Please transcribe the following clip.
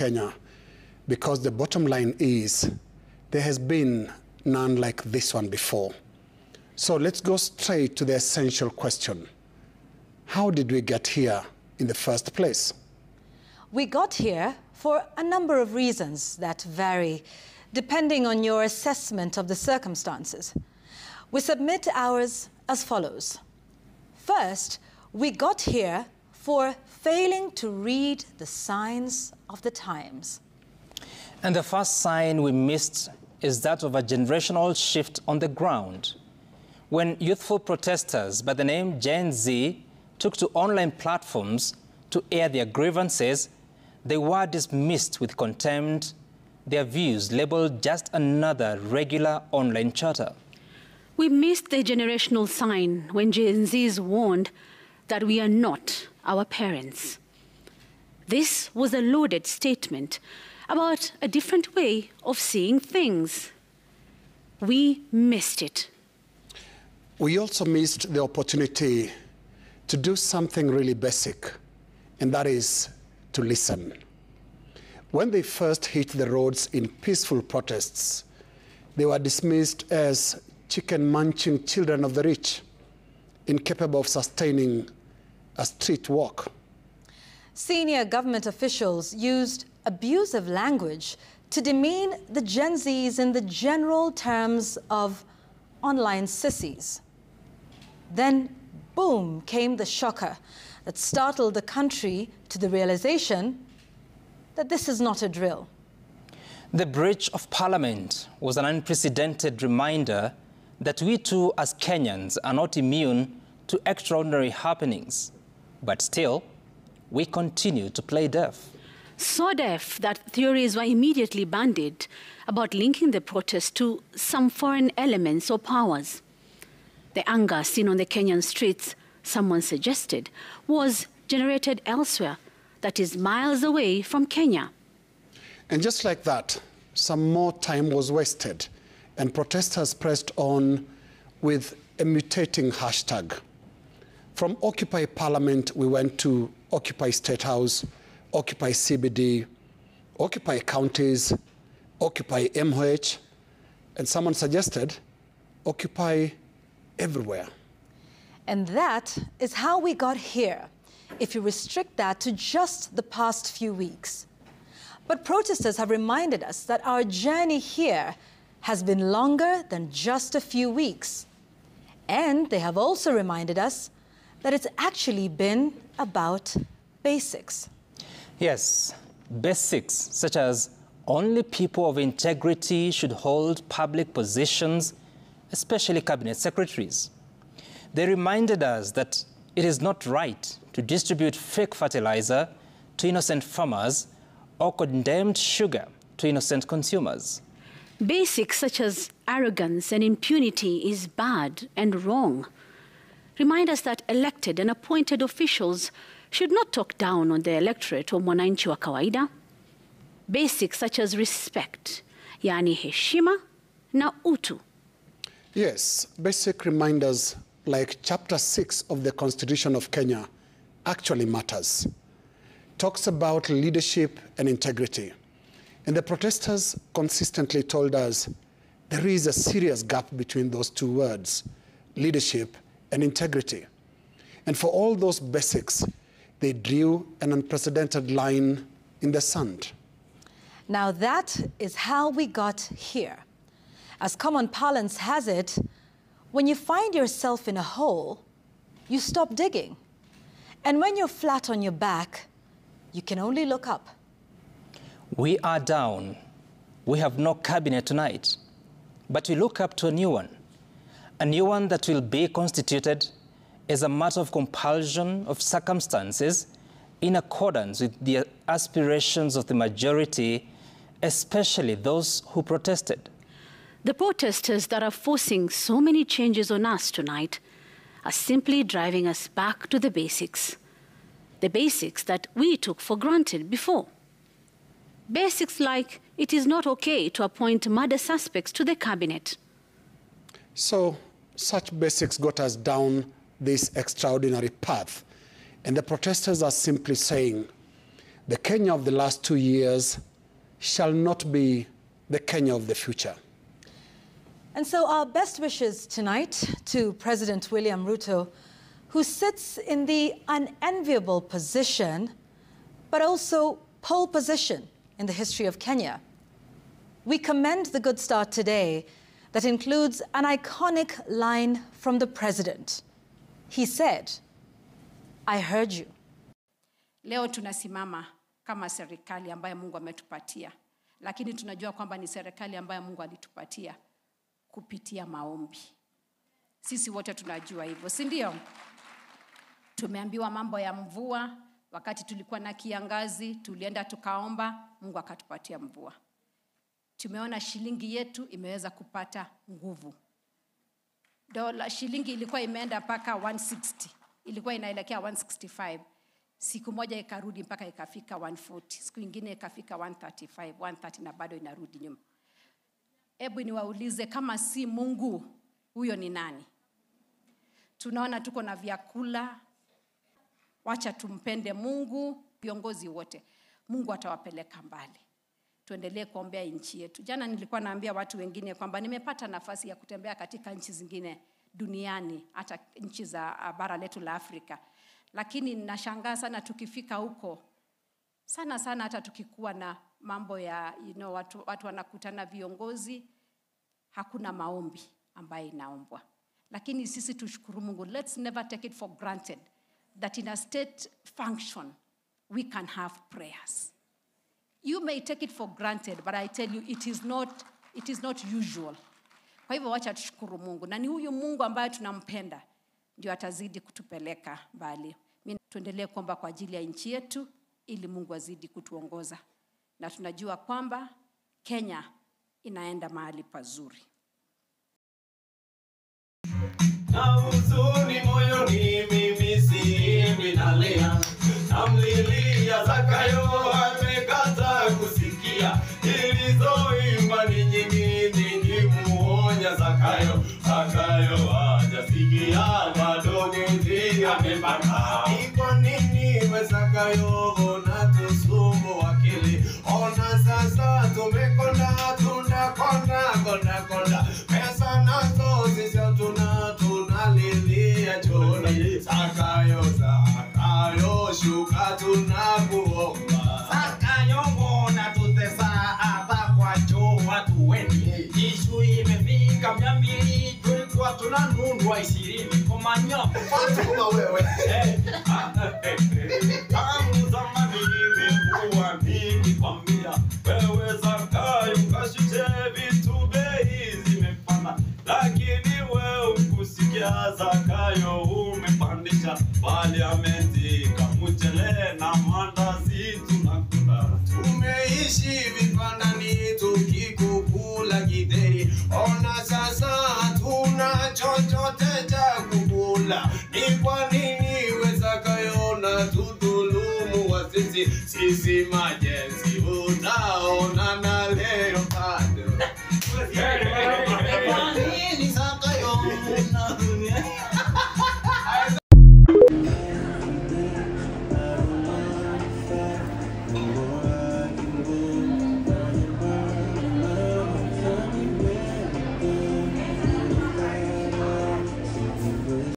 Kenya, because the bottom line is there has been none like this one before. So let's go straight to the essential question. How did we get here in the first place? We got here for a number of reasons that vary, depending on your assessment of the circumstances. We submit ours as follows. First, we got here for failing to read the signs of the times. And the first sign we missed is that of a generational shift on the ground. When youthful protesters by the name Gen Z took to online platforms to air their grievances, they were dismissed with contempt, their views labeled just another regular online chatter. We missed the generational sign when Gen Zs warned that we are not our parents. This was a loaded statement about a different way of seeing things. We missed it. We also missed the opportunity to do something really basic, and that is to listen. When they first hit the roads in peaceful protests, they were dismissed as chicken-munching children of the rich, incapable of sustaining a street walk. Senior government officials used abusive language to demean the Gen Zs in the general terms of online sissies. Then, boom, came the shocker that startled the country to the realization that this is not a drill. The breach of Parliament was an unprecedented reminder that we too, as Kenyans, are not immune to extraordinary happenings. But still, we continue to play deaf. So deaf that theories were immediately bandied about linking the protest to some foreign elements or powers. The anger seen on the Kenyan streets, someone suggested, was generated elsewhere, that is miles away from Kenya. And just like that, some more time was wasted, and protesters pressed on with a mutating hashtag. From Occupy Parliament, we went to Occupy State House, Occupy CBD, Occupy Counties, Occupy MH, and someone suggested Occupy everywhere. And that is how we got here, if you restrict that to just the past few weeks. But protesters have reminded us that our journey here has been longer than just a few weeks. And they have also reminded us that it's actually been about basics. Yes, basics such as only people of integrity should hold public positions, especially cabinet secretaries. They reminded us that it is not right to distribute fake fertilizer to innocent farmers or condemned sugar to innocent consumers. Basics such as arrogance and impunity is bad and wrong. Remind us that elected and appointed officials should not talk down on the electorate or mwananchi wa kawaida. Basics such as respect, yani heshima na utu. Yes, basic reminders like Chapter 6 of the Constitution of Kenya actually matters. Talks about leadership and integrity. And the protesters consistently told us there is a serious gap between those two words, leadership and integrity. And for all those basics, they drew an unprecedented line in the sand. Now that is how we got here. As common parlance has it, when you find yourself in a hole, you stop digging. And when you're flat on your back, you can only look up. We are down. We have no cabinet tonight. But we look up to a new one that will be constituted as a matter of compulsion of circumstances in accordance with the aspirations of the majority, especially those who protested. The protesters that are forcing so many changes on us tonight are simply driving us back to the basics that we took for granted before. Basics like it is not okay to appoint murder suspects to the cabinet. So such basics got us down this extraordinary path. And the protesters are simply saying the Kenya of the last 2 years shall not be the Kenya of the future. And so our best wishes tonight to President William Ruto, who sits in the unenviable position, but also pole position in the history of Kenya. We commend the good start today that includes an iconic line from the president. He said, "I heard you." Leo tunasimama kama serikali ambayo Mungu ametupatia, lakini tunajua kwamba ni serikali ambayo Mungu alitupatia kupitia maombi. Sisi wote tunajua hivyo, si ndio? Tumeambiwa mambo ya mvua, wakati tulikuwa na kiangazi, tulienda tukaomba, Mungu akatupatia mvua. Tumeona shilingi yetu imeweza kupata nguvu. Dola shilingi ilikuwa imeenda mpaka 160, ilikuwa inaelekea 165. Siku moja ikarudi mpaka ikafika 140, siku nyingine ikafika 135, 130 na bado inarudi nyuma. Hebu niwaulize, kama si Mungu, huyo ni nani? Tunaona tuko na vyakula. Wacha tumpende Mungu, viongozi wote. Mungu atawapeleka mbali. Tuendelee kuombea nchi yetu. Jana nilikuwa naambia watu wengine kwamba nimepata nafasi ya kutembea katika nchi zingine duniani, hata nchi za bara letu la Afrika. Lakini nashangaa sana tukifika huko, sana hata tukikuwa na mambo ya watu wanakutana viongozi, hakuna maombi ambayo inaombwa. Lakini sisi tushukuru Mungu. Let's never take it for granted that in a state function we can have prayers. You may take it for granted, but I tell you it is not usual. Kwa hivyo wacha tushukuru Mungu, na ni huyu Mungu ambaye tunampenda ndio atazidi kutupeleka mbali. Mimi tuendelee kuomba kwa ajili ya nchi yetu ili Mungu azidi kutuongoza. Na tunajua kwamba Kenya inaenda mahali pazuri. Na huzuni moyoni mimi siimbi nalia, namlilia Zakayo amekata kusikia, nilizoimba ni nyingi nikimuonya Zakayo, Zakayo hajasikia, bado mwizi amebaka. Ni kwa nini we Zakayo unatusumbua akili? Ona sasa tumekonda, tunakonda, pesa nazo sisi tunalilia choni. Zakayo, shuka tunakuomba. Zakayo mbona tutesa hapa kwa choo watu wengi? Ishu imefika 200, tulikuwa tunanunua 20 kwa manyo. Fatuma wewe. Tangu zamani nimekuwa nikikwambia, wewe Zakayo kashushe vitu bei zimepanda, lakini wewe ukusikia. Zakayo umepandisha parliamenti kamuchele na mandazi tunakula. Tumeishi vibandani tukikukula githeri, ona sasa hatuna chochote cha kukula. Ni kwa nini we Zakayo na tudhulumu wasisi? Sisi majenzi utaona